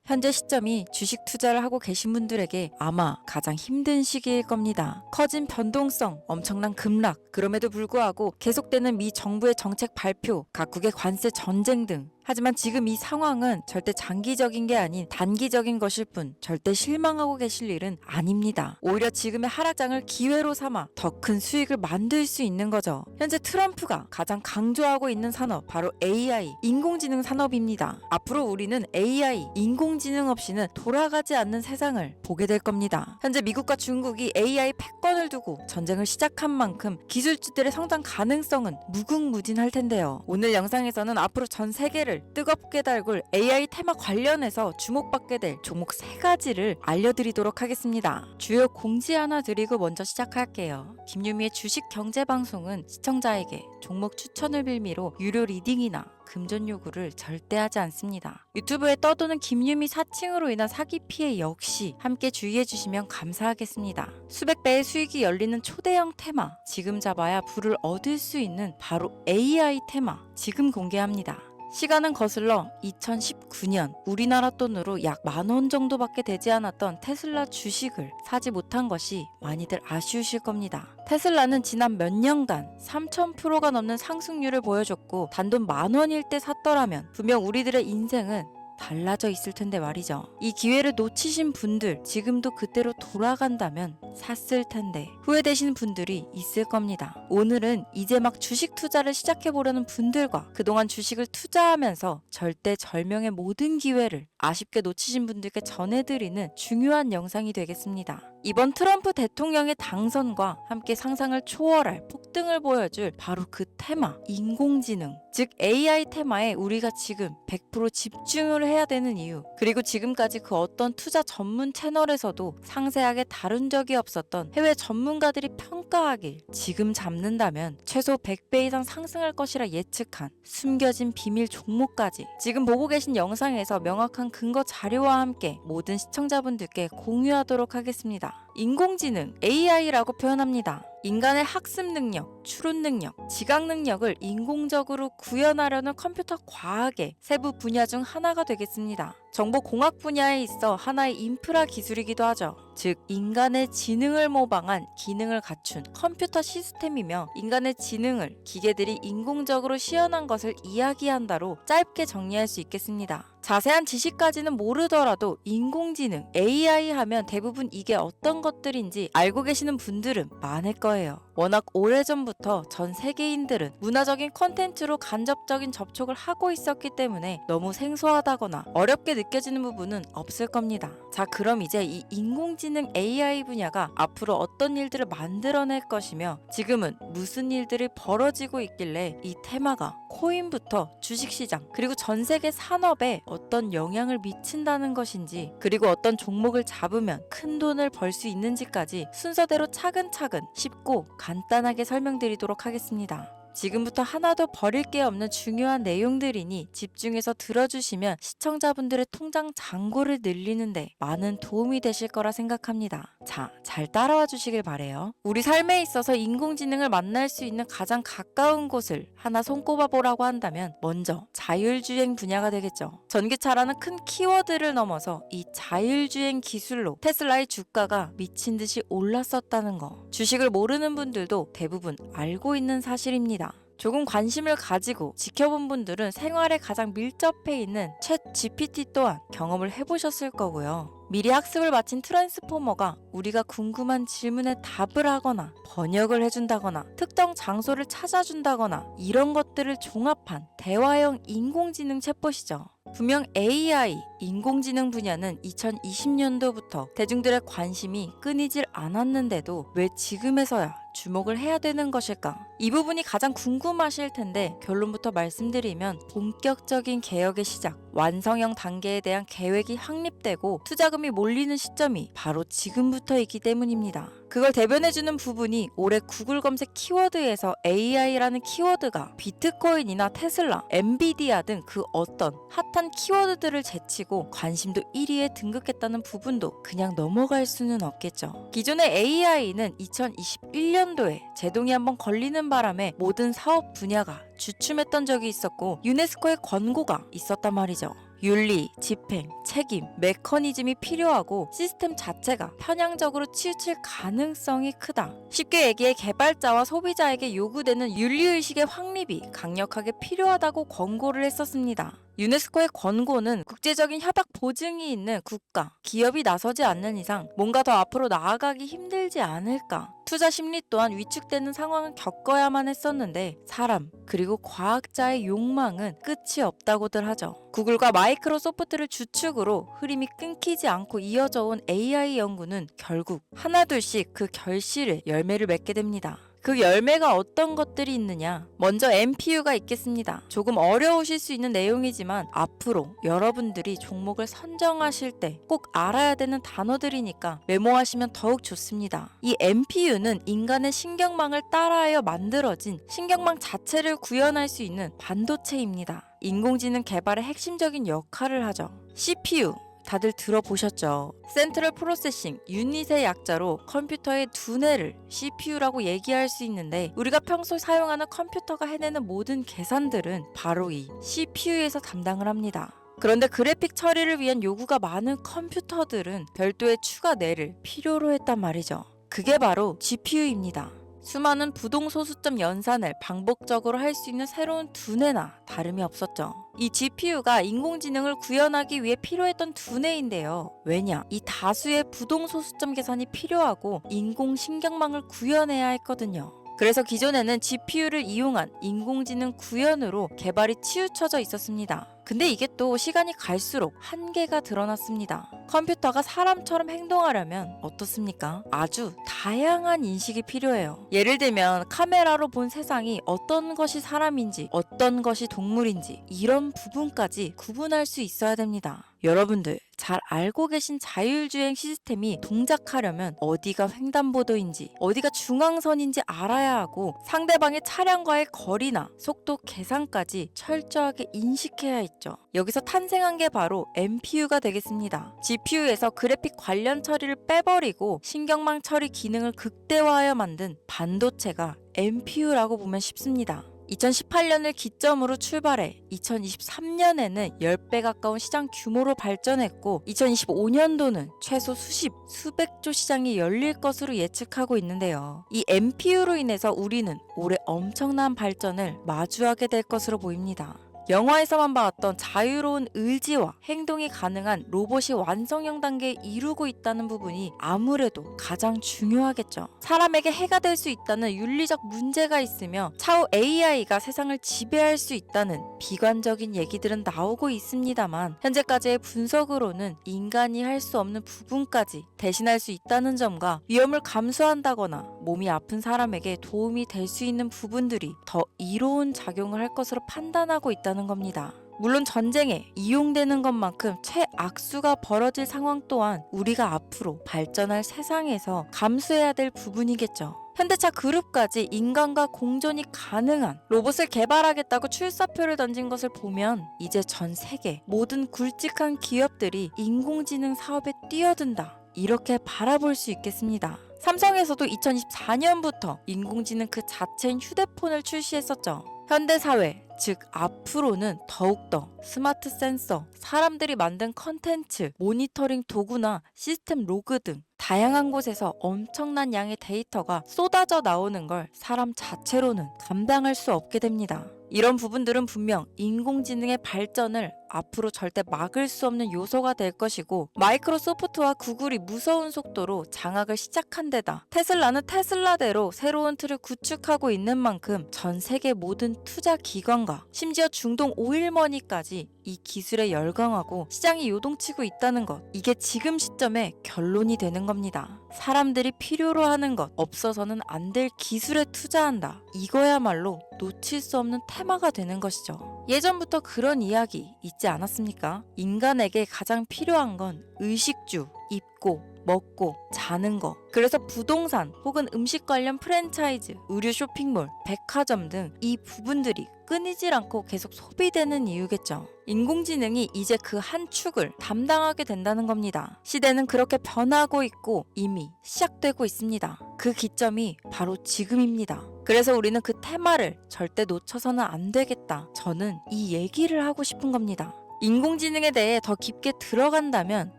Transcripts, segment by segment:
현재 시점이 주식 투자를 하고 계신 분들에게 아마 가장 힘든 시기일 겁니다. 커진 변동성, 엄청난 급락, 그럼에도 불구하고 계속되는 미 정부의 정책 발표, 각국의 관세 전쟁 등. 하지만 지금 이 상황은 절대 장기적인 게 아닌 단기적인 것일 뿐 절대 실망하고 계실 일은 아닙니다. 오히려 지금의 하락장을 기회로 삼아 더 큰 수익을 만들 수 있는 거죠. 현재 트럼프가 가장 강조하고 있는 산업 바로 AI, 인공지능 산업입니다. 앞으로 우리는 AI, 인공지능 없이는 돌아가지 않는 세상을 보게 될 겁니다. 현재 미국과 중국이 AI 패권을 두고 전쟁을 시작한 만큼 기술주들의 성장 가능성은 무궁무진할 텐데요. 오늘 영상에서는 앞으로 전 세계를 뜨겁게 달굴 AI 테마 관련해서 주목받게 될 종목 3가지를 알려드리도록 하겠습니다. 주요 공지 하나 드리고 먼저 시작할게요. 김유미의 주식 경제 방송은 시청자에게 종목 추천을 빌미로 유료 리딩이나 금전 요구를 절대 하지 않습니다. 유튜브에 떠도는 김유미 사칭으로 인한 사기 피해 역시 함께 주의해 주시면 감사하겠습니다. 수백 배의 수익이 열리는 초대형 테마, 지금 잡아야 부를 얻을 수 있는 바로 AI 테마, 지금 공개합니다. 시간은 거슬러 2019년 우리나라 돈으로 약 10,000원 정도밖에 되지 않았던 테슬라 주식을 사지 못한 것이 많이들 아쉬우실 겁니다. 테슬라는 지난 몇 년간 3000%가 넘는 상승률을 보여줬고 단돈 10,000원일 때 샀더라면 분명 우리들의 인생은 달라져 있을 텐데 말이죠. 이 기회를 놓치신 분들, 지금도 그때로 돌아간다면 샀을 텐데 후회되시는 분들이 있을 겁니다. 오늘은 이제 막 주식 투자를 시작해보려는 분들과 그동안 주식을 투자하면서 절대절명의 모든 기회를 아쉽게 놓치신 분들께 전해드리는 중요한 영상이 되겠습니다. 이번 트럼프 대통령의 당선과 함께 상상을 초월할 폭등을 보여줄 바로 그 테마, 인공지능, 즉 AI 테마에 우리가 지금 100% 집중을 해야 되는 이유, 그리고 지금까지 그 어떤 투자 전문 채널에서도 상세하게 다룬 적이 없었던 해외 전문가들이 평가하길 지금 잡는다면 최소 100배 이상 상승할 것이라 예측한 숨겨진 비밀 종목까지 지금 보고 계신 영상에서 명확한 근거 자료와 함께 모든 시청자분들께 공유하도록 하겠습니다. 인공지능, AI라고 표현합니다. 인간의 학습 능력, 추론 능력, 지각 능력을 인공적으로 구현하려는 컴퓨터 과학의 세부 분야 중 하나가 되겠습니다. 정보공학 분야에 있어 하나의 인프라 기술이기도 하죠. 즉 인간의 지능을 모방한 기능을 갖춘 컴퓨터 시스템이며 인간의 지능을 기계들이 인공적으로 시연한 것을 이야기한다로 짧게 정리할 수 있겠습니다. 자세한 지식까지는 모르더라도 인공지능, AI 하면 대부분 이게 어떤 것들인지 알고 계시는 분들은 많을 거예요. 워낙 오래전부터 전 세계인들은 문화적인 콘텐츠로 간접적인 접촉을 하고 있었기 때문에 너무 생소하다거나 어렵게 느껴지는 부분은 없을 겁니다. 자, 그럼 이제 이 인공지능 AI 분야가 앞으로 어떤 일들을 만들어낼 것이며 지금은 무슨 일들이 벌어지고 있길래 이 테마가 코인부터 주식시장 그리고 전 세계 산업에 어떤 영향을 미친다는 것인지, 그리고 어떤 종목을 잡으면 큰 돈을 벌 수 있는지까지 순서대로 차근차근 쉽고 간단하게 설명드리도록 하겠습니다. 지금부터 하나도 버릴 게 없는 중요한 내용들이니 집중해서 들어주시면 시청자분들의 통장 잔고를 늘리는데 많은 도움이 되실 거라 생각합니다. 자, 잘 따라와 주시길 바래요. 우리 삶에 있어서 인공지능을 만날 수 있는 가장 가까운 곳을 하나 손꼽아 보라고 한다면 먼저 자율주행 분야가 되겠죠. 전기차라는 큰 키워드를 넘어서 이 자율주행 기술로 테슬라의 주가가 미친 듯이 올랐었다는 거, 주식을 모르는 분들도 대부분 알고 있는 사실입니다. 조금 관심을 가지고 지켜본 분들은 생활에 가장 밀접해 있는 챗 GPT 또한 경험을 해보셨을 거고요. 미리 학습을 마친 트랜스포머가 우리가 궁금한 질문에 답을 하거나 번역을 해준다거나 특정 장소를 찾아준다거나 이런 것들을 종합한 대화형 인공지능 챗봇이죠. 분명 AI, 인공지능 분야는 2020년도부터 대중들의 관심이 끊이질 않았는데도 왜 지금에서야 주목을 해야 되는 것일까? 이 부분이 가장 궁금하실 텐데 결론부터 말씀드리면 본격적인 개혁의 시작, 완성형 단계에 대한 계획이 확립되고 투자금이 몰리는 시점이 바로 지금부터이기 때문입니다. 그걸 대변해주는 부분이 올해 구글 검색 키워드에서 AI라는 키워드가 비트코인이나 테슬라, 엔비디아 등 그 어떤 핫한 키워드들을 제치고 관심도 1위에 등극했다는 부분도 그냥 넘어갈 수는 없겠죠. 기존의 AI는 2021년도에 제동이 한번 걸리는 바람에 모든 사업 분야가 주춤했던 적이 있었고 유네스코의 권고가 있었단 말이죠. 윤리, 집행, 책임, 메커니즘이 필요하고 시스템 자체가 편향적으로 치우칠 가능성이 크다. 쉽게 얘기해 개발자와 소비자에게 요구되는 윤리의식의 확립이 강력하게 필요하다고 권고를 했었습니다. 유네스코의 권고는 국제적인 협약 보증이 있는 국가, 기업이 나서지 않는 이상 뭔가 더 앞으로 나아가기 힘들지 않을까. 투자 심리 또한 위축되는 상황을 겪어야만 했었는데 사람 그리고 과학자의 욕망은 끝이 없다고들 하죠. 구글과 마이크로소프트를 주축으로 흐름이 끊기지 않고 이어져 온 AI 연구는 결국 하나둘씩 그 결실을 열매를 맺게 됩니다. 그 열매가 어떤 것들이 있느냐? 먼저 MPU가 있겠습니다. 조금 어려우실 수 있는 내용이지만 앞으로 여러분들이 종목을 선정하실 때 꼭 알아야 되는 단어들이니까 메모하시면 더욱 좋습니다. 이 MPU는 인간의 신경망을 따라하여 만들어진 신경망 자체를 구현할 수 있는 반도체입니다. 인공지능 개발의 핵심적인 역할을 하죠. CPU 다들 들어보셨죠? 센트럴 프로세싱 유닛의 약자로 컴퓨터의 두뇌를 CPU라고 얘기할 수 있는데 우리가 평소 사용하는 컴퓨터가 해내는 모든 계산들은 바로 이 CPU에서 담당을 합니다. 그런데 그래픽 처리를 위한 요구가 많은 컴퓨터들은 별도의 추가 뇌를 필요로 했단 말이죠. 그게 바로 GPU입니다. 수많은 부동소수점 연산을 반복적으로 할 수 있는 새로운 두뇌나 다름이 없었죠. 이 GPU가 인공지능을 구현하기 위해 필요했던 두뇌인데요. 왜냐? 이 다수의 부동소수점 계산이 필요하고 인공신경망을 구현해야 했거든요. 그래서 기존에는 GPU를 이용한 인공지능 구현으로 개발이 치우쳐져 있었습니다. 근데 이게 또 시간이 갈수록 한계가 드러났습니다. 컴퓨터가 사람처럼 행동하려면 어떻습니까? 아주 다양한 인식이 필요해요. 예를 들면 카메라로 본 세상이 어떤 것이 사람인지 어떤 것이 동물인지 이런 부분까지 구분할 수 있어야 됩니다. 여러분들 잘 알고 계신 자율주행 시스템이 동작하려면 어디가 횡단보도인지 어디가 중앙선인지 알아야 하고 상대방의 차량과의 거리나 속도 계산까지 철저하게 인식해야 있죠. 여기서 탄생한 게 바로 MPU가 되겠습니다. GPU에서 그래픽 관련 처리를 빼버리고 신경망 처리 기능을 극대화하여 만든 반도체가 MPU라고 보면 쉽습니다. 2018년을 기점으로 출발해 2023년에는 10배 가까운 시장 규모로 발전했고 2025년도는 최소 수백조 시장이 열릴 것으로 예측하고 있는데요. 이 MPU로 인해서 우리는 올해 엄청난 발전을 마주하게 될 것으로 보입니다. 영화에서만 봤던 자유로운 의지와 행동이 가능한 로봇이 완성형 단계에 이루고 있다는 부분이 아무래도 가장 중요하겠죠. 사람에게 해가 될 수 있다는 윤리적 문제가 있으며 차후 AI가 세상을 지배할 수 있다는 비관적인 얘기들은 나오고 있습니다만 현재까지의 분석으로는 인간이 할 수 없는 부분까지 대신할 수 있다는 점과 위험을 감수한다거나 몸이 아픈 사람에게 도움이 될 수 있는 부분들이 더 이로운 작용을 할 것으로 판단하고 있다는 겁니다. 물론 전쟁에 이용되는 것만큼 최악수가 벌어질 상황 또한 우리가 앞으로 발전할 세상에서 감수해야 될 부분이겠죠. 현대차 그룹까지 인간과 공존이 가능한 로봇을 개발하겠다고 출사표를 던진 것을 보면 이제 전 세계 모든 굵직한 기업들이 인공지능 사업에 뛰어든다. 이렇게 바라볼 수 있겠습니다. 삼성에서도 2024년부터 인공지능 그 자체인 휴대폰을 출시했었죠. 현대사회, 즉 앞으로는 더욱더 스마트 센서, 사람들이 만든 컨텐츠, 모니터링 도구나 시스템 로그 등 다양한 곳에서 엄청난 양의 데이터가 쏟아져 나오는 걸 사람 자체로는 감당할 수 없게 됩니다. 이런 부분들은 분명 인공지능의 발전을 앞으로 절대 막을 수 없는 요소가 될 것이고 마이크로소프트와 구글이 무서운 속도로 장악을 시작한 데다 테슬라는 테슬라대로 새로운 틀을 구축하고 있는 만큼 전 세계 모든 투자 기관과 심지어 중동 오일머니까지 이 기술에 열광하고 시장이 요동치고 있다는 것, 이게 지금 시점에 결론이 되는 겁니다. 사람들이 필요로 하는 것, 없어서는 안 될 기술에 투자한다. 이거야말로 놓칠 수 없는 테마가 되는 것이죠. 예전부터 그런 이야기 있지 않았습니까? 인간에게 가장 필요한 건 의식주, 입고, 먹고, 자는 거. 그래서 부동산 혹은 음식 관련 프랜차이즈, 의류 쇼핑몰, 백화점 등 이 부분들이 끊이질 않고 계속 소비되는 이유겠죠. 인공지능이 이제 그 한 축을 담당하게 된다는 겁니다. 시대는 그렇게 변하고 있고 이미 시작되고 있습니다. 그 기점이 바로 지금입니다. 그래서 우리는 그 테마를 절대 놓쳐서는 안 되겠다. 저는 이 얘기를 하고 싶은 겁니다. 인공지능에 대해 더 깊게 들어간다면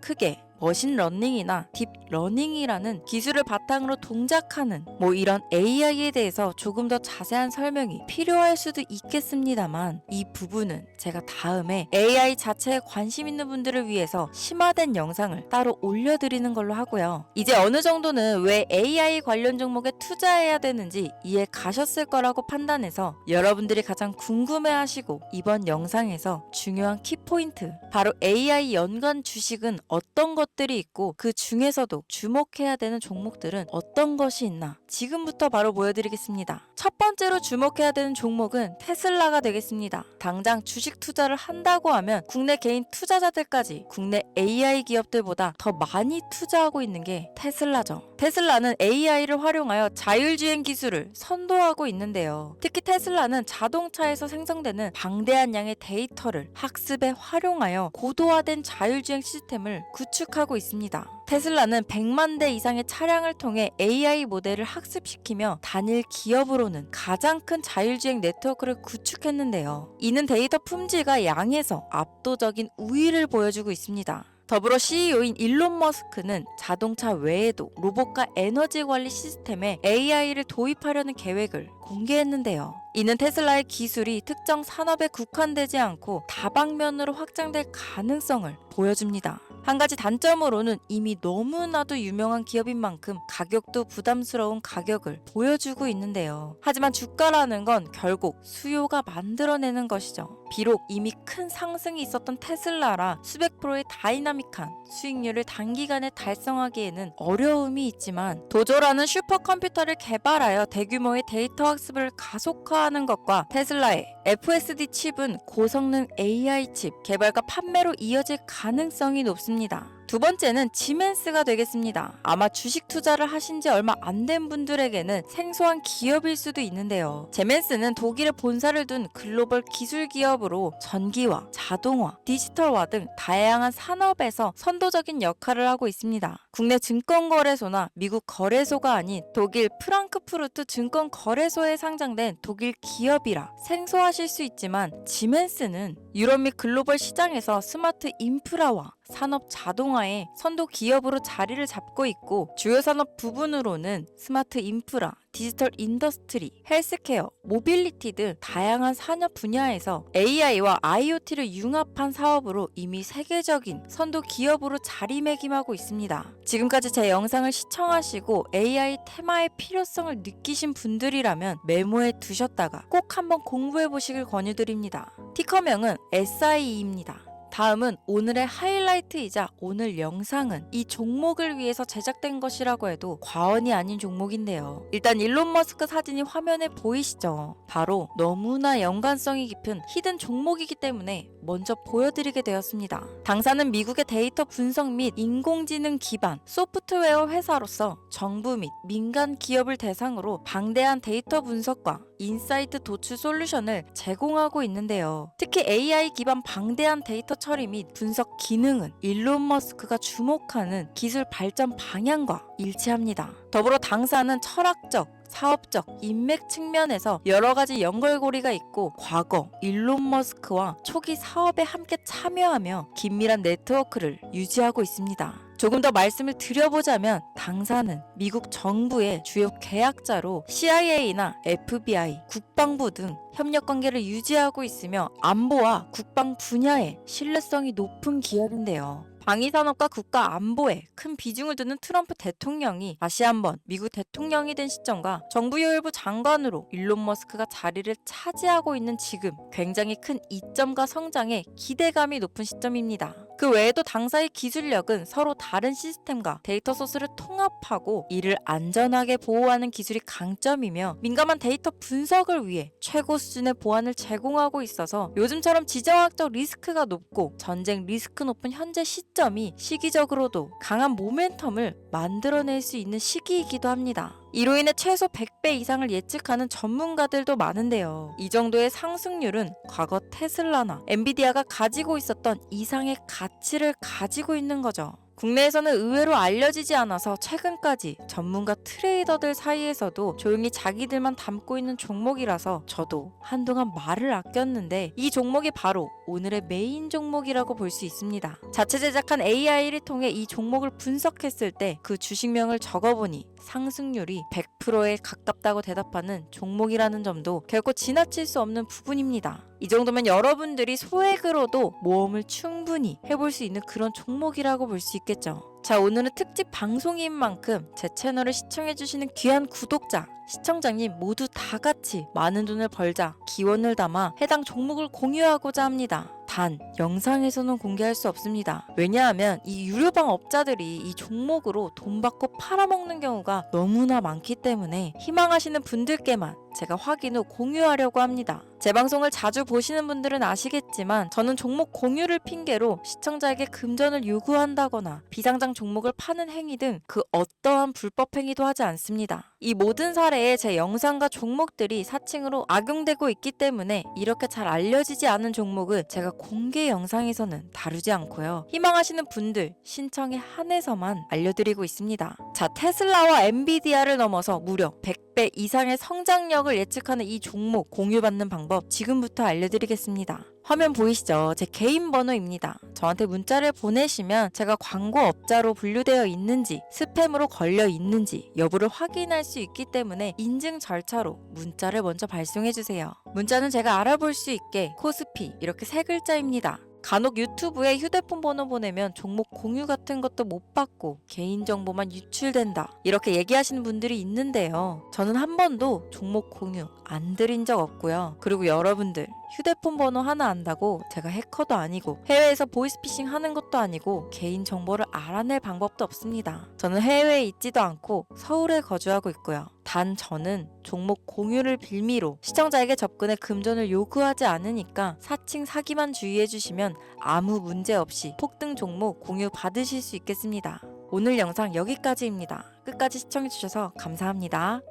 크게 머신러닝이나 딥러닝이라는 기술을 바탕으로 동작하는 이런 AI에 대해서 조금 더 자세한 설명이 필요할 수도 있겠습니다만, 이 부분은 제가 다음에 AI 자체에 관심 있는 분들을 위해서 심화된 영상을 따로 올려드리는 걸로 하고요. 이제 어느 정도는 왜 AI 관련 종목에 투자해야 되는지 이해 가셨을 거라고 판단해서 여러분들이 가장 궁금해하시고 이번 영상에서 중요한 키포인트, 바로 AI 연관 주식은 어떤 것들이 있고 그 중에서도 주목해야 되는 종목들은 어떤 것이 있나 지금부터 바로 보여드리겠습니다. 첫 번째로 주목해야 되는 종목은 테슬라가 되겠습니다. 당장 주식 투자를 한다고 하면 국내 개인 투자자들까지 국내 AI 기업들보다 더 많이 투자하고 있는 게 테슬라죠. 테슬라는 AI를 활용하여 자율주행 기술을 선도하고 있는데요. 특히 테슬라는 자동차에서 생성되는 방대한 양의 데이터를 학습에 활용하여 고도화된 자율주행 시스템을 구축하고 있습니다. 테슬라는 100만 대 이상의 차량을 통해 AI 모델을 학습시키며 단일 기업으로는 가장 큰 자율주행 네트워크를 구축했는데요. 이는 데이터 품질과 양에서 압도적인 우위를 보여주고 있습니다. 더불어 CEO인 일론 머스크는 자동차 외에도 로봇과 에너지 관리 시스템에 AI를 도입하려는 계획을 공개했는데요. 이는 테슬라의 기술이 특정 산업에 국한되지 않고 다방면으로 확장될 가능성을 보여줍니다. 한 가지 단점으로는 이미 너무나도 유명한 기업인 만큼 가격도 부담스러운 가격을 보여주고 있는데요. 하지만 주가라는 건 결국 수요가 만들어내는 것이죠. 비록 이미 큰 상승이 있었던 테슬라라 수백 프로의 다이나믹한 수익률을 단기간에 달성하기에는 어려움이 있지만, 도조라는 슈퍼컴퓨터를 개발하여 대규모의 데이터 학습을 가속화하는 것과 테슬라의 FSD 칩은 고성능 AI 칩 개발과 판매로 이어질 가능성이 높습니다. 두 번째는 지멘스가 되겠습니다. 아마 주식 투자를 하신 지 얼마 안 된 분들에게는 생소한 기업일 수도 있는데요. 지멘스는 독일에 본사를 둔 글로벌 기술 기업으로 전기화, 자동화, 디지털화 등 다양한 산업에서 선도적인 역할을 하고 있습니다. 국내 증권거래소나 미국 거래소가 아닌 독일 프랑크푸르트 증권거래소에 상장된 독일 기업이라 생소하실 수 있지만, 지멘스는 유럽 및 글로벌 시장에서 스마트 인프라와 산업 자동화의 선도 기업으로 자리를 잡고 있고, 주요 산업 부분으로는 스마트 인프라, 디지털 인더스트리, 헬스케어, 모빌리티 등 다양한 산업 분야에서 AI와 IoT를 융합한 사업으로 이미 세계적인 선도 기업으로 자리매김하고 있습니다. 지금까지 제 영상을 시청하시고 AI 테마의 필요성을 느끼신 분들이라면 메모해 두셨다가 꼭 한번 공부해 보시길 권유드립니다. 티커명은 SIE입니다. 다음은 오늘의 하이라이트이자 오늘 영상은 이 종목을 위해서 제작된 것이라고 해도 과언이 아닌 종목인데요. 일단 일론 머스크 사진이 화면에 보이시죠? 바로 너무나 연관성이 깊은 히든 종목이기 때문에 먼저 보여드리게 되었습니다. 당사는 미국의 데이터 분석 및 인공지능 기반 소프트웨어 회사로서 정부 및 민간 기업을 대상으로 방대한 데이터 분석과 인사이트 도출 솔루션을 제공하고 있는데요. 특히 AI 기반 방대한 데이터 처리 및 분석 기능은 일론 머스크가 주목하는 기술 발전 방향과 일치합니다. 더불어 당사는 철학적, 사업적, 인맥 측면에서 여러 가지 연결고리가 있고, 과거 일론 머스크와 초기 사업에 함께 참여하며 긴밀한 네트워크를 유지하고 있습니다. 조금 더 말씀을 드려보자면, 당사는 미국 정부의 주요 계약자로 CIA나 FBI, 국방부 등 협력 관계를 유지하고 있으며 안보와 국방 분야에 신뢰성이 높은 기업인데요. 방위산업과 국가 안보에 큰 비중을 두는 트럼프 대통령이 다시 한번 미국 대통령이 된 시점과 정부요일부 장관으로 일론 머스크가 자리를 차지하고 있는 지금, 굉장히 큰 이점과 성장에 기대감이 높은 시점입니다. 그 외에도 당사의 기술력은 서로 다른 시스템과 데이터 소스를 통합하고 이를 안전하게 보호하는 기술이 강점이며, 민감한 데이터 분석을 위해 최고 수준의 보안을 제공하고 있어서 요즘처럼 지정학적 리스크가 높고 전쟁 리스크 높은 현재 시점이 시기적으로도 강한 모멘텀을 만들어낼 수 있는 시기이기도 합니다. 이로 인해 최소 100배 이상을 예측하는 전문가들도 많은데요. 이 정도의 상승률은 과거 테슬라나 엔비디아가 가지고 있었던 이상의 가치를 가지고 있는 거죠. 국내에서는 의외로 알려지지 않아서 최근까지 전문가 트레이더들 사이에서도 조용히 자기들만 담고 있는 종목이라서 저도 한동안 말을 아꼈는데 이 종목이 바로 오늘의 메인 종목이라고 볼 수 있습니다. 자체 제작한 AI를 통해 이 종목을 분석했을 때 그 주식명을 적어보니 상승률이 100%에 가깝다고 대답하는 종목이라는 점도 결코 지나칠 수 없는 부분입니다. 이 정도면 여러분들이 소액으로도 모험을 충분히 해볼 수 있는 그런 종목이라고 볼 수 있겠죠. 자, 오늘은 특집 방송인 만큼 제 채널을 시청해주시는 귀한 구독자, 시청자님 모두 다 같이 많은 돈을 벌자 기원을 담아 해당 종목을 공유하고자 합니다. 단 영상에서는 공개할 수 없습니다. 왜냐하면 이 유료방 업자들이 이 종목으로 돈 받고 팔아먹는 경우가 너무나 많기 때문에 희망하시는 분들께만 제가 확인 후 공유하려고 합니다. 제 방송을 자주 보시는 분들은 아시겠지만 저는 종목 공유를 핑계로 시청자에게 금전을 요구한다거나 비상장 종목을 파는 행위 등 그 어떠한 불법 행위도 하지 않습니다. 이 모든 사례에 제 영상과 종목들이 사칭으로 악용되고 있기 때문에 이렇게 잘 알려지지 않은 종목은 제가 공개 영상에서는 다루지 않고요. 희망하시는 분들 신청에 한해서만 알려드리고 있습니다. 자, 테슬라와 엔비디아를 넘어서 무려 100배 이상의 성장력을 예측하는 이 종목 공유받는 방법 지금부터 알려드리겠습니다. 화면 보이시죠? 제 개인 번호입니다. 저한테 문자를 보내시면 제가 광고업자로 분류되어 있는지 스팸으로 걸려 있는지 여부를 확인할 수 있기 때문에 인증 절차로 문자를 먼저 발송해주세요. 문자는 제가 알아볼 수 있게 코스피 이렇게 세 글자입니다. 간혹 유튜브에 휴대폰 번호 보내면 종목 공유 같은 것도 못 받고 개인정보만 유출된다 이렇게 얘기하시는 분들이 있는데요. 저는 한 번도 종목 공유 안 드린 적 없고요. 그리고 여러분들 휴대폰 번호 하나 안다고 제가 해커도 아니고 해외에서 보이스피싱 하는 것도 아니고 개인정보를 알아낼 방법도 없습니다. 저는 해외에 있지도 않고 서울에 거주하고 있고요. 단 저는 종목 공유를 빌미로 시청자에게 접근해 금전을 요구하지 않으니까 사칭 사기만 주의해 주시면 아무 문제 없이 폭등 종목 공유 받으실 수 있겠습니다. 오늘 영상 여기까지입니다. 끝까지 시청해 주셔서 감사합니다.